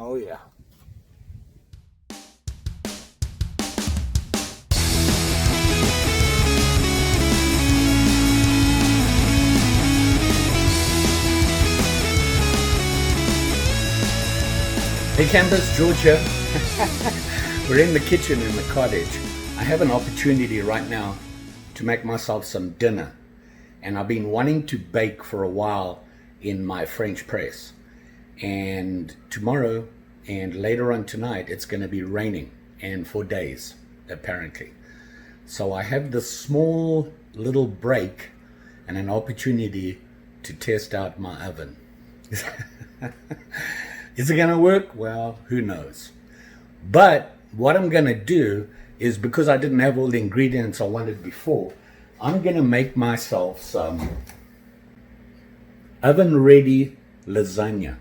Oh yeah. Hey campers, George here. We're in the kitchen in the cottage. I have an opportunity right now to make myself some dinner, and I've been wanting to bake for a while in my French press. And tomorrow and later on tonight it's going to be raining, and for days apparently. So I have this small little break and an opportunity to test out my oven. Is it going to work? Well, who knows. But what I'm going to do is, because I didn't have all the ingredients I wanted before, I'm going to make myself some oven-ready lasagna.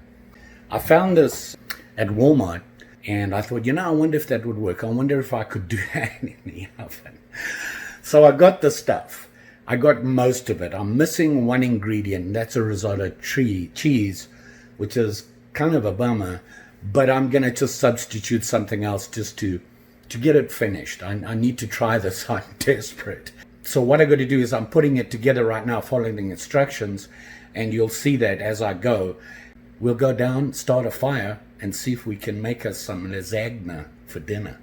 I found this at Walmart, and I thought, I wonder if that would work. I wonder if I could do that in the oven. So I got the stuff. I got most of it. I'm missing one ingredient, and that's a risotto cheese, which is kind of a bummer, but I'm going to just substitute something else just to get it finished. I need to try this. I'm desperate. So what I got to do is I'm putting it together right now, following the instructions, and you'll see that as I go. We'll go down, start a fire, and see if we can make us some lasagna for dinner.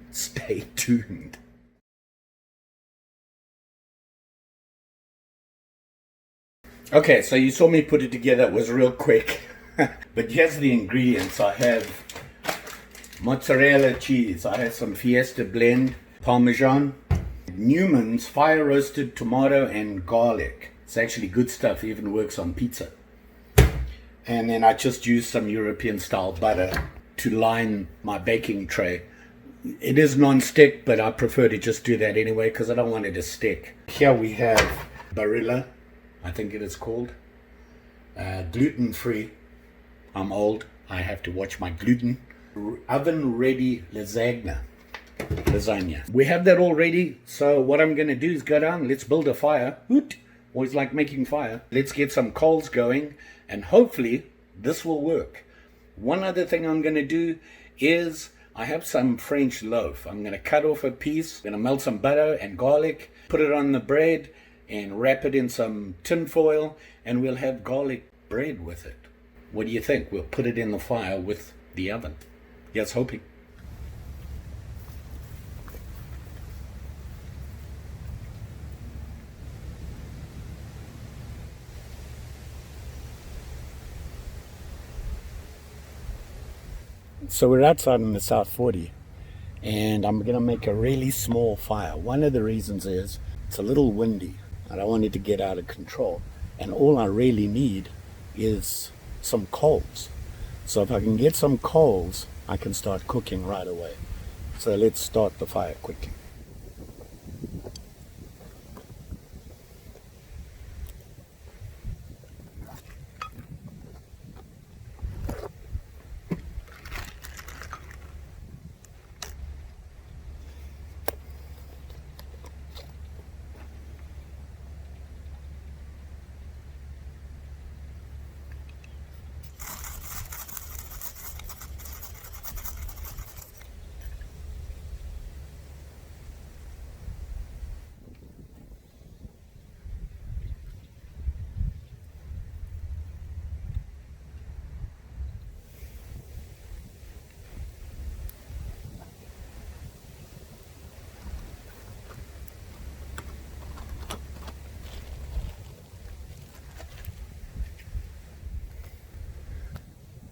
Stay tuned. Okay, so you saw me put it together. It was real quick. But here's the ingredients. I have mozzarella cheese. I have some Fiesta blend, Parmesan, Newman's fire roasted tomato and garlic. It's actually good stuff. It even works on pizza. And then I just used some European style butter to line my baking tray. It is non-stick, but I prefer to just do that anyway because I don't want it to stick. Here we have Barilla, I think it is called. Gluten-free. I'm old. I have to watch my gluten. Oven-ready lasagna. We have that all ready. So what I'm going to do is go down. Let's build a fire. Hoot! Always like making fire. Let's get some coals going, and hopefully this will work. One other thing I'm going to do is I have some French loaf. I'm going to cut off a piece. I'm going to melt some butter and garlic, put it on the bread, and wrap it in some tin foil, and we'll have garlic bread with it. What do you think? We'll put it in the fire with the oven. Yes, hoping. So we're outside in the South 40, and I'm going to make a really small fire. One of the reasons is it's a little windy. I don't want it to get out of control. And all I really need is some coals. So if I can get some coals, I can start cooking right away. So let's start the fire quickly.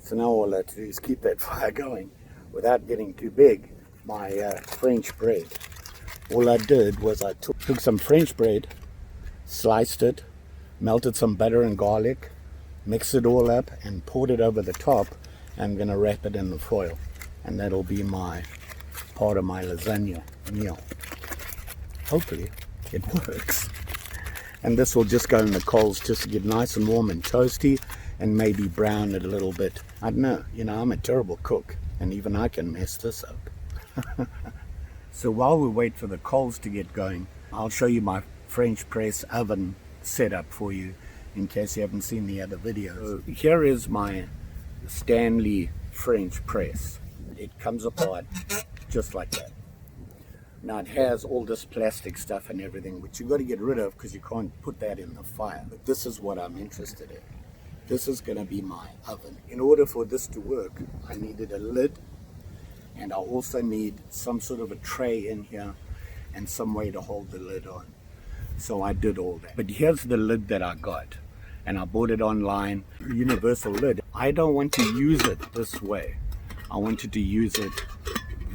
So now all I have to do is keep that fire going without getting too big. My French bread. All I did was I took some French bread, sliced it, melted some butter and garlic, mixed it all up and poured it over the top. I'm going to wrap it in the foil, and that'll be my part of my lasagna meal. Hopefully it works. And this will just go in the coals just to get nice and warm and toasty, and maybe brown it a little bit. I don't know, I'm a terrible cook, and even I can mess this up. So while we wait for the coals to get going, I'll show you my French press oven setup for you in case you haven't seen the other videos. So here is my Stanley French press. It comes apart just like that. Now it has all this plastic stuff and everything, which you got to get rid of because you can't put that in the fire. But this is what I'm interested in. This is going to be my oven. In order for this to work, I needed a lid, and I also need some sort of a tray in here and some way to hold the lid on. So I did all that. But here's the lid that I got, and I bought it online, universal lid. I don't want to use it this way. I wanted to use it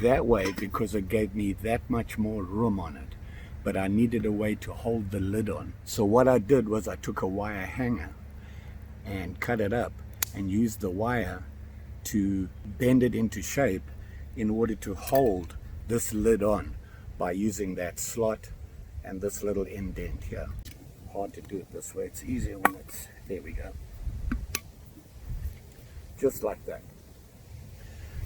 that way because it gave me that much more room on it. But I needed a way to hold the lid on. So what I did was I took a wire hanger and cut it up and used the wire to bend it into shape in order to hold this lid on by using that slot and this little indent here. Hard to do it this way. It's easier when it's, there we go. Just like that.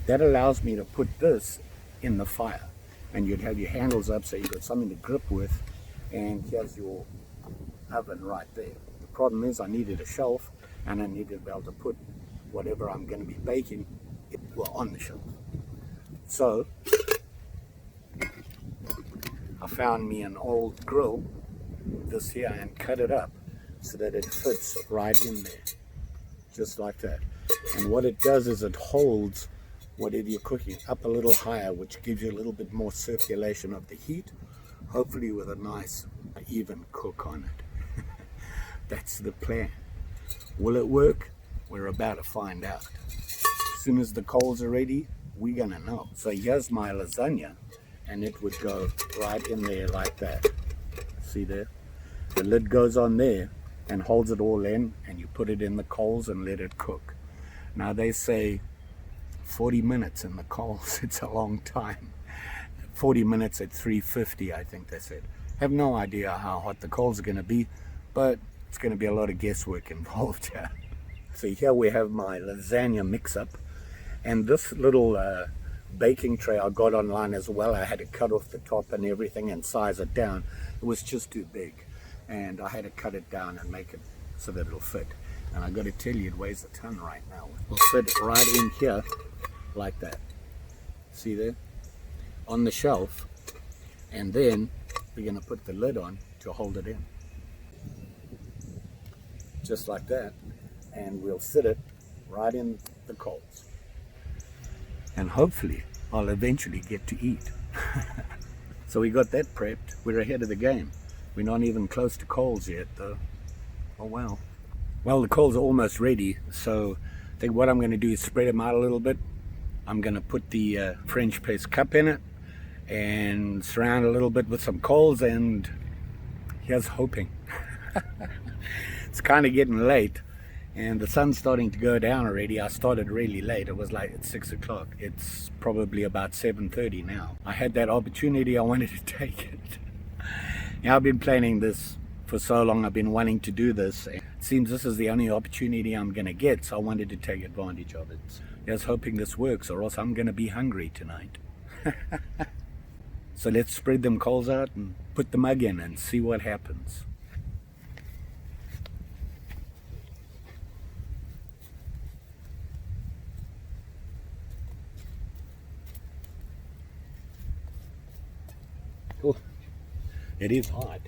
That allows me to put this in the fire, and you'd have your handles up so you've got something to grip with, and here's your oven right there. The problem is I needed a shelf, and I needed to be able to put whatever I'm going to be baking on the shelf. So I found me an old grill, this here, and cut it up so that it fits right in there, just like that. And what it does is it holds whatever you're cooking up a little higher, which gives you a little bit more circulation of the heat, hopefully with a nice even cook on it. That's the plan. Will it work? We're about to find out. As soon as the coals are ready, we're gonna know. So here's my lasagna, and it would go right in there like that. See there? The lid goes on there and holds it all in, and you put it in the coals and let it cook. Now they say 40 minutes in the coals. It's a long time. 40 minutes at 350, I think they said. Have no idea how hot the coals are going to be, but it's going to be a lot of guesswork involved here. So here we have my lasagna mix-up, and this little baking tray I got online as well. I had to cut off the top and everything and size it down. It was just too big, and I had to cut it down and make it so that it'll fit. And I got to tell you, it weighs a ton right now. It'll fit right in here like that. See there? On the shelf. And then we're going to put the lid on to hold it in. Just like that. And we'll sit it right in the coals. And hopefully I'll eventually get to eat. So we got that prepped. We're ahead of the game. We're not even close to coals yet though. Oh well. Well, the coals are almost ready, so I think what I'm going to do is spread them out a little bit. I'm going to put the French press cup in it and surround a little bit with some coals, and here's hoping. It's kind of getting late, and the sun's starting to go down already. I started really late. It was like at 6 o'clock. It's probably about 7:30 now. I had that opportunity. I wanted to take it. Now, I've been planning this for so long. I've been wanting to do this. It seems this is the only opportunity I'm going to get, so I wanted to take advantage of it. Just hoping this works, or else I'm going to be hungry tonight. So let's spread them coals out and put the mug in and see what happens. Oh, it is hot.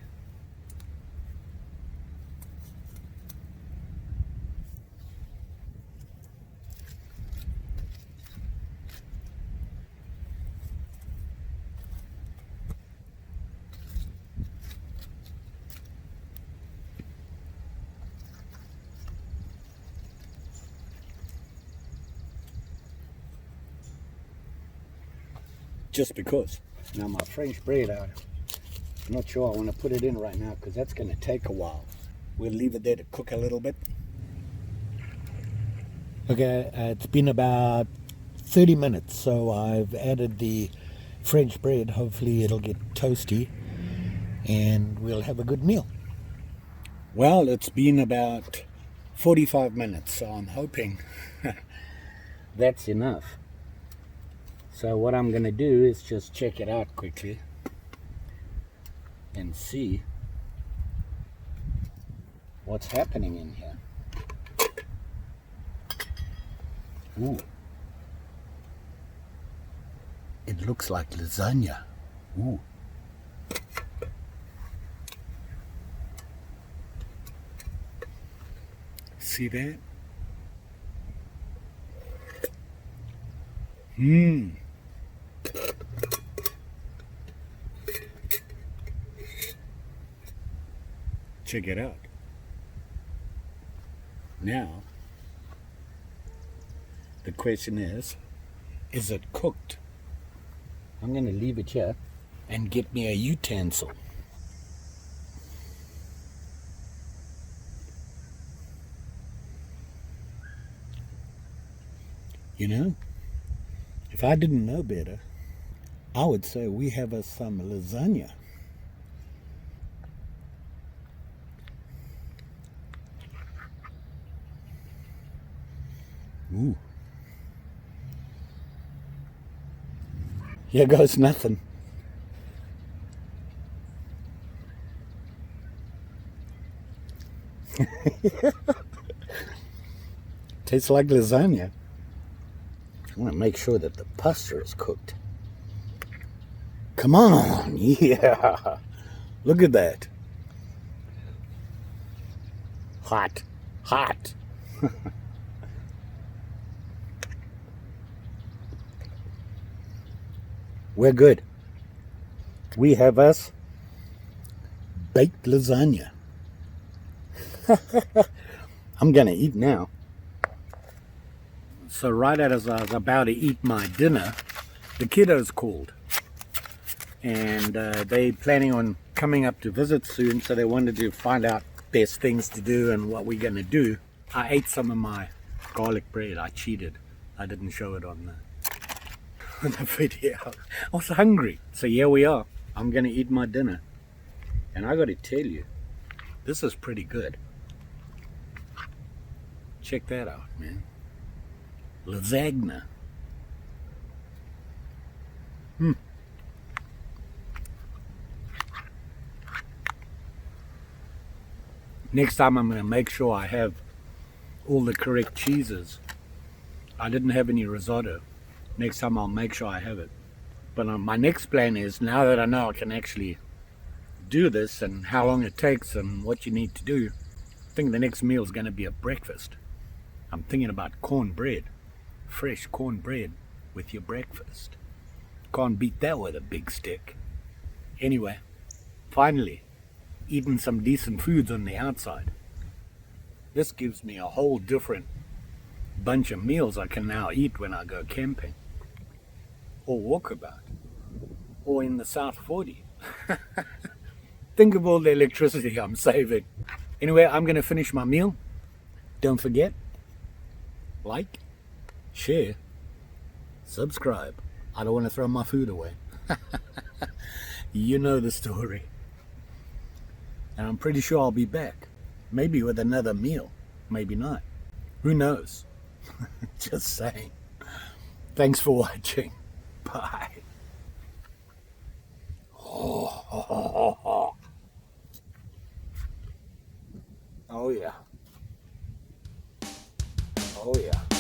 Just because. Now my French bread, I'm not sure I want to put it in right now because that's going to take a while. We'll leave it there to cook a little bit. Okay, it's been about 30 minutes, so I've added the French bread. Hopefully it'll get toasty and we'll have a good meal. Well, it's been about 45 minutes, so I'm hoping that's enough. So what I'm going to do is just check it out quickly and see what's happening in here. Ooh, looks like lasagna. Ooh. See that? Check it out. Now, the question is it cooked? I'm going to leave it here and get me a utensil. You know, if I didn't know better, I would say we have us some lasagna. Ooh. Here goes nothing. Tastes like lasagna. I want to make sure that the pasta is cooked. Come on, yeah. Look at that. Hot, hot. We're good. We have us baked lasagna. I'm gonna eat now. So right as I was about to eat my dinner, the kiddos called. And they planning on coming up to visit soon, so they wanted to find out best things to do and what we're gonna do. I ate some of my garlic bread. I cheated. I didn't show it on the video. I was hungry. So here we are. I'm gonna eat my dinner. And I gotta tell you, this is pretty good. Check that out, man. Lasagna. Next time I'm going to make sure I have all the correct cheeses. I didn't have any risotto. Next time I'll make sure I have it. But my next plan is, now that I know I can actually do this and how long it takes and what you need to do, I think the next meal is going to be a breakfast. I'm thinking about cornbread. Fresh cornbread with your breakfast. Can't beat that with a big stick. Anyway, finally, eating some decent foods on the outside. This gives me a whole different bunch of meals I can now eat when I go camping. Or walkabout. Or in the South 40. Think of all the electricity I'm saving. Anyway, I'm going to finish my meal. Don't forget, like, share, subscribe. I don't want to throw my food away. You know the story. And I'm pretty sure I'll be back. Maybe with another meal. Maybe not. Who knows? Just saying. Thanks for watching. Bye. Oh yeah. Oh yeah.